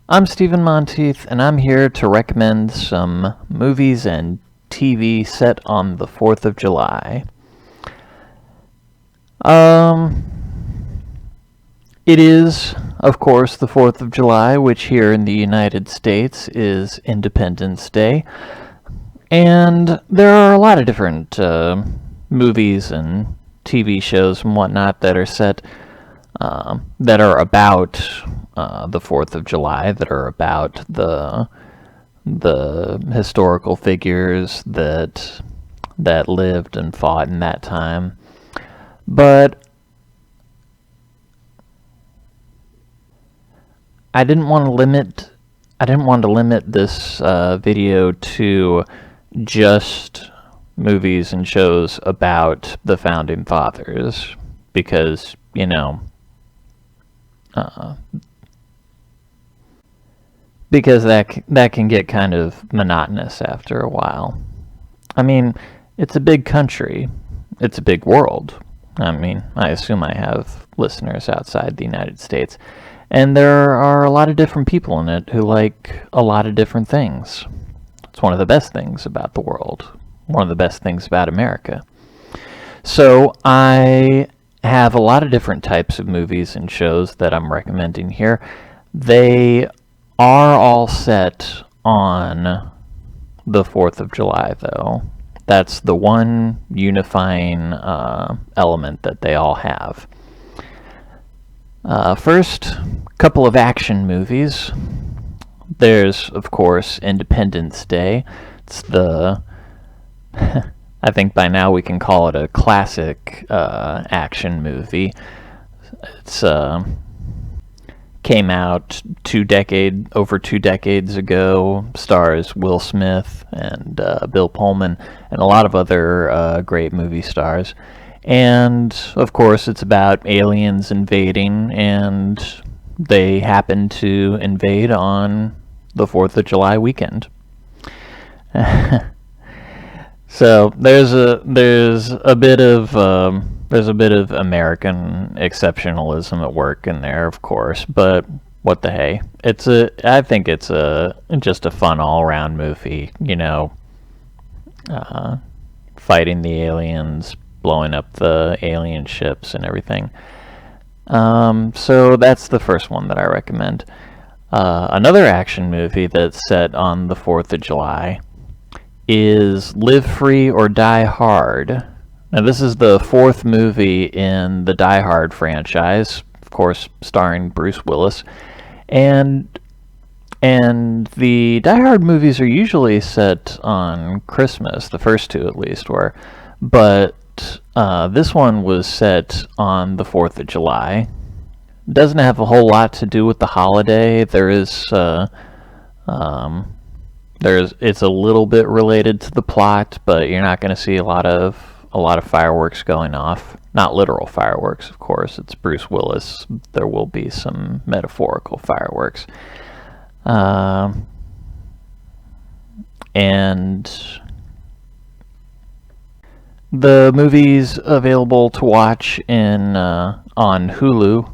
I'm Stephen Monteith, and I'm here to recommend some movies and TV set on the 4th of July. It is, of course, the 4th of July, which here in the United States is Independence Day. And there are a lot of different movies and TV shows and whatnot that are set that are about the 4th of July, that are about the historical figures that lived and fought in that time. But I didn't want to limit this video to just movies and shows about the founding fathers, because because that can get kind of monotonous after a while. I mean, it's a big country. It's a big world. I mean, I assume I have listeners outside the United States. And there are a lot of different people in it who like a lot of different things. It's one of the best things about the world. One of the best things about America. So I have a lot of different types of movies and shows that I'm recommending here. They are all set on the 4th of July, though. That's the one unifying element that they all have. First, couple of action movies. There's, of course, Independence Day. It's the... I think by now we can call it a classic action movie. It's came out over 2 decades ago. Stars Will Smith and Bill Pullman and a lot of other great movie stars. And of course, it's about aliens invading, and they happen to invade on the 4th of July weekend. So there's a bit of American exceptionalism at work in there, of course, but what the hey? I think it's just a fun all-around movie, fighting the aliens, blowing up the alien ships and everything. So that's the first one that I recommend. Another action movie that's set on the 4th of July is Live Free or Die Hard. Now, this is the 4th movie in the Die Hard franchise, of course, starring Bruce Willis. And the Die Hard movies are usually set on Christmas, the first two at least were. But this one was set on the 4th of July. It doesn't have a whole lot to do with the holiday. It's a little bit related to the plot, but you're not going to see a lot of fireworks going off. Not literal fireworks, of course. It's Bruce Willis. There will be some metaphorical fireworks. And the movie's available to watch on Hulu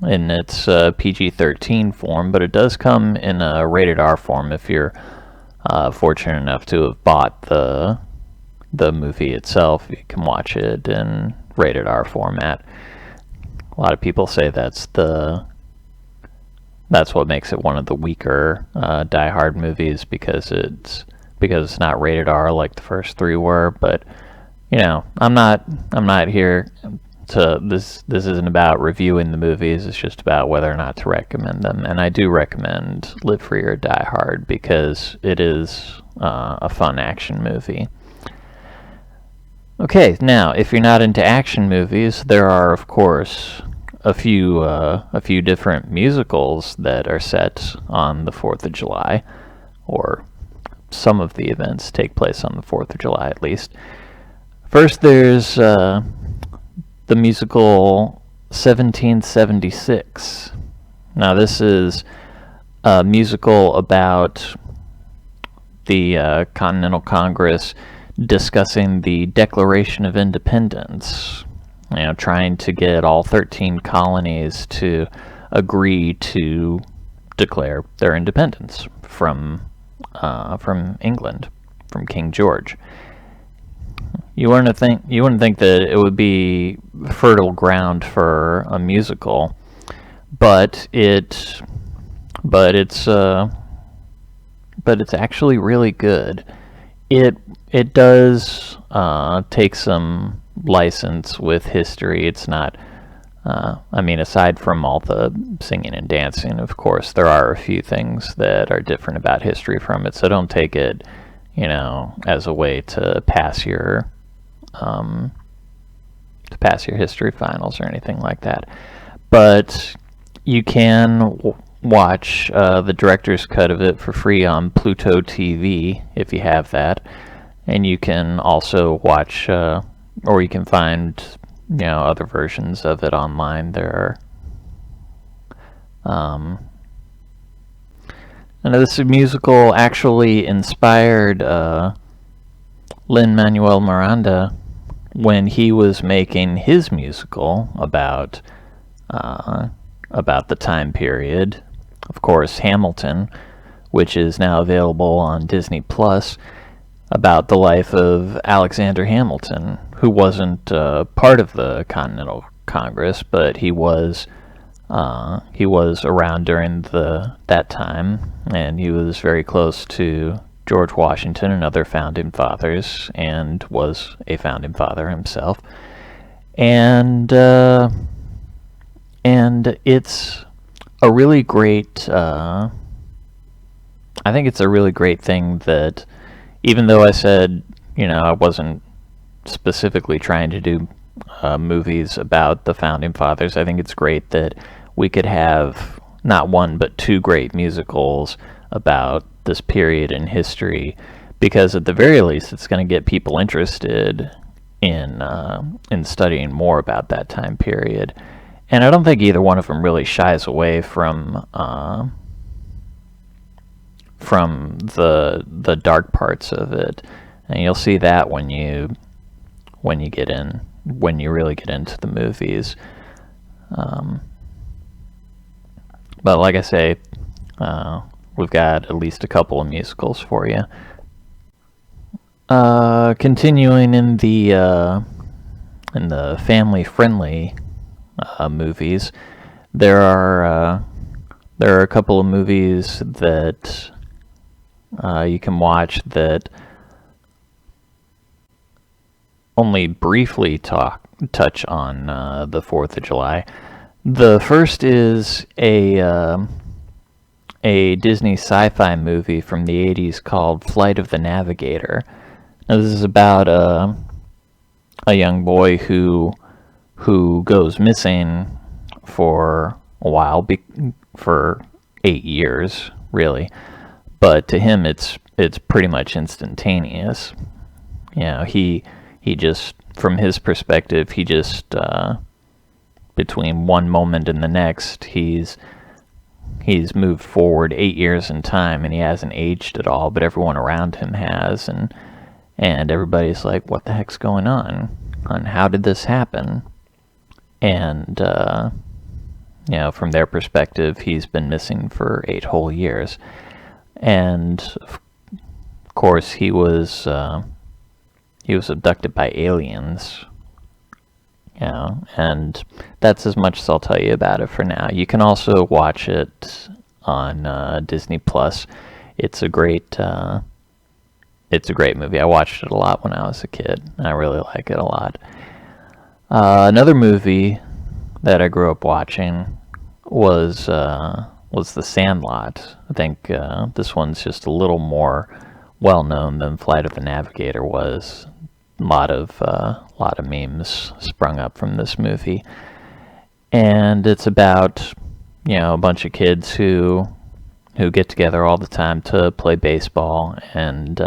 in its PG-13 form, but it does come in a rated R form if you're fortunate enough to have bought the movie itself. You can watch it in rated R format. A lot of people say that's what makes it one of the weaker Die Hard movies, because it's not rated R like the first 3 were. But I'm not here to this isn't about reviewing the movies. It's just about whether or not to recommend them, and I do recommend Live Free or Die Hard because it is a fun action movie. Okay, now if you're not into action movies, there are of course a few different musicals that are set on the 4th of July, or some of the events take place on the 4th of July at least. First, there's the musical 1776. Now, this is a musical about the Continental Congress discussing the Declaration of Independence, trying to get all 13 colonies to agree to declare their independence from England, from King George. You wouldn't think that it would be fertile ground for a musical, but it's actually really good. It does take some license with history. It's not. I mean, aside from all the singing and dancing, of course, there are a few things that are different about history from it. So don't take it, as a way to pass your history finals or anything like that. But you can watch the director's cut of it for free on Pluto TV if you have that, and you can also watch, or you can find, other versions of it online. There are. And this musical actually inspired Lin-Manuel Miranda when he was making his musical about the time period. Of course, Hamilton, which is now available on Disney Plus, about the life of Alexander Hamilton, who wasn't part of the Continental Congress, but he was around during that time, and he was very close to George Washington and other founding fathers, and was a founding father himself. And it's a really great. I think it's a really great thing that, even though I said, I wasn't specifically trying to do movies about the founding fathers, I think it's great that we could have not one but two great musicals about this period in history, because at the very least it's going to get people interested in studying more about that time period. And I don't think either one of them really shies away from the dark parts of it, and you'll see that when you really get into the movies. But like I say, we've got at least a couple of musicals for you. Continuing in the family-friendly movies, there are a couple of movies that you can watch that only briefly touch on the 4th of July. The first is a Disney sci-fi movie from the 80s called Flight of the Navigator. Now, this is about a young boy who goes missing for a while, for 8 years, really. But to him, it's pretty much instantaneous. He just, from his perspective, he just between one moment and the next, he's moved forward 8 years in time, and he hasn't aged at all. But everyone around him has, and everybody's like, "What the heck's going on? And how did this happen?" And from their perspective, he's been missing for 8 whole years. And of course, he was abducted by aliens. And that's as much as I'll tell you about it for now. You can also watch it on Disney Plus. It's a great movie. I watched it a lot when I was a kid, and I really like it a lot. Another movie that I grew up watching was The Sandlot. I think this one's just a little more well known than Flight of the Navigator was. A lot of memes sprung up from this movie, and it's about a bunch of kids who get together all the time to play baseball, and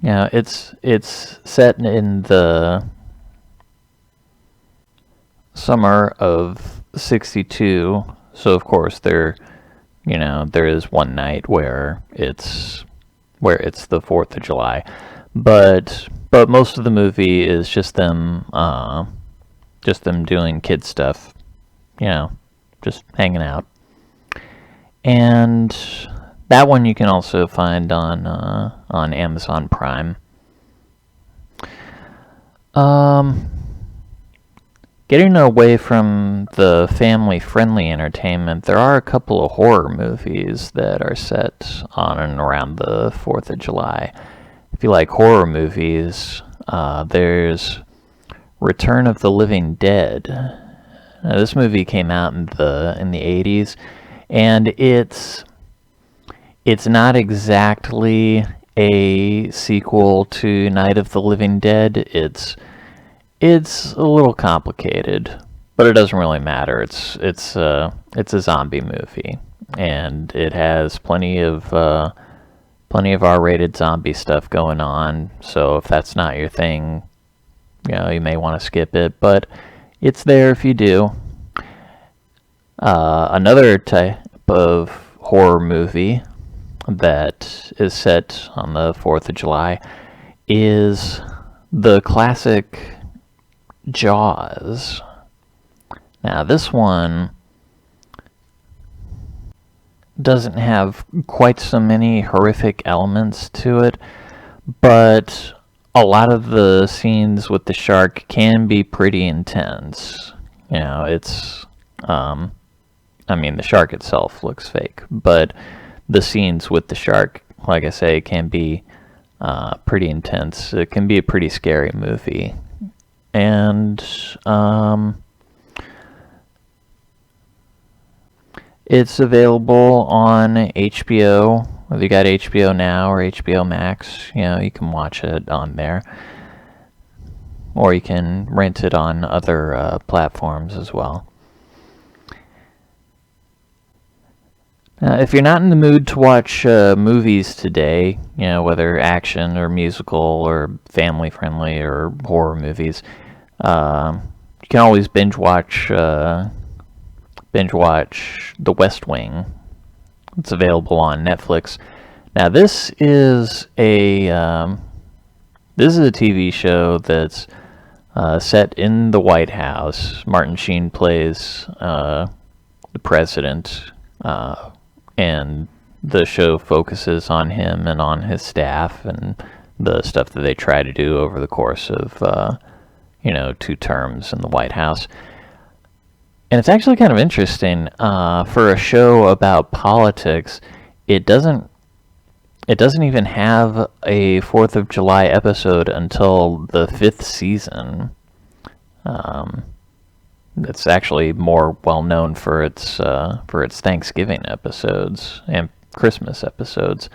it's set in the summer of '62. So of course there is one night where it's the 4th of July. But most of the movie is just them doing kid stuff, just hanging out. And that one you can also find on Amazon Prime. Getting away from the family-friendly entertainment, there are a couple of horror movies that are set on and around the 4th of July. If you like horror movies, there's Return of the Living Dead. Now, this movie came out in the 80s, and it's not exactly a sequel to Night of the Living Dead. It's a little complicated, but it doesn't really matter. It's a zombie movie, and it has plenty of R-rated zombie stuff going on. So if that's not your thing, you may want to skip it, but it's there if you do. Another type of horror movie that is set on the 4th of July is the classic Jaws. Now, this one doesn't have quite so many horrific elements to it, but a lot of the scenes with the shark can be pretty intense. It's the shark itself looks fake, but the scenes with the shark, like I say, can be pretty intense. It can be a pretty scary movie. And it's available on HBO, whether you got HBO Now or HBO Max. You can watch it on there. Or you can rent it on other platforms as well. If you're not in the mood to watch movies today, whether action or musical or family-friendly or horror movies, you can always binge watch The West Wing. It's available on Netflix. Now, this is a TV show that's set in the White House. Martin Sheen plays the president, and the show focuses on him and on his staff and the stuff that they try to do over the course of 2 terms in the White House. And it's actually kind of interesting for a show about politics. It doesn't even have a 4th of July episode until the 5th season. It's actually more well known for its Thanksgiving episodes and Christmas episodes.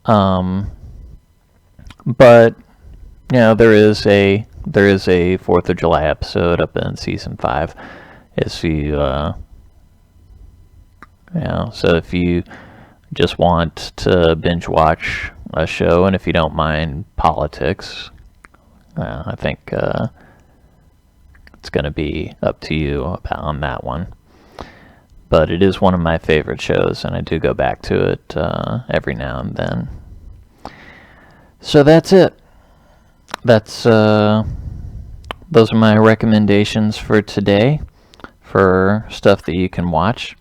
But there is a 4th of July episode up in season 5. So if you just want to binge watch a show, and if you don't mind politics, I think it's going to be up to you on that one. But it is one of my favorite shows, and I do go back to it every now and then. So that's it. Those are my recommendations for today for stuff that you can watch.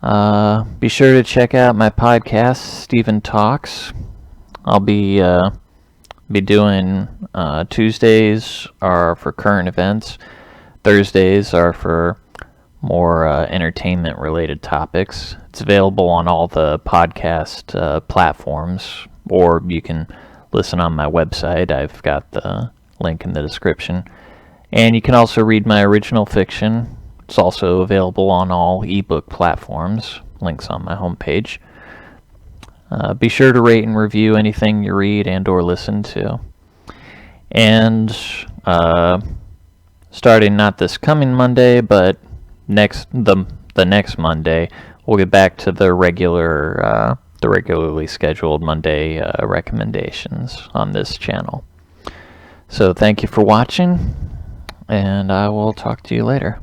Be sure to check out my podcast, Stephen Talks. I'll be doing Tuesdays are for current events. Thursdays are for more entertainment-related topics. It's available on all the podcast platforms, or you can listen on my website. I've got the link in the description. And you can also read my original fiction. It's also available on all ebook platforms. Links on my homepage. Be sure to rate and review anything you read and or listen to. And starting not this coming Monday, but the next Monday, we'll get back to the regularly scheduled Monday recommendations on this channel. So thank you for watching, and I will talk to you later.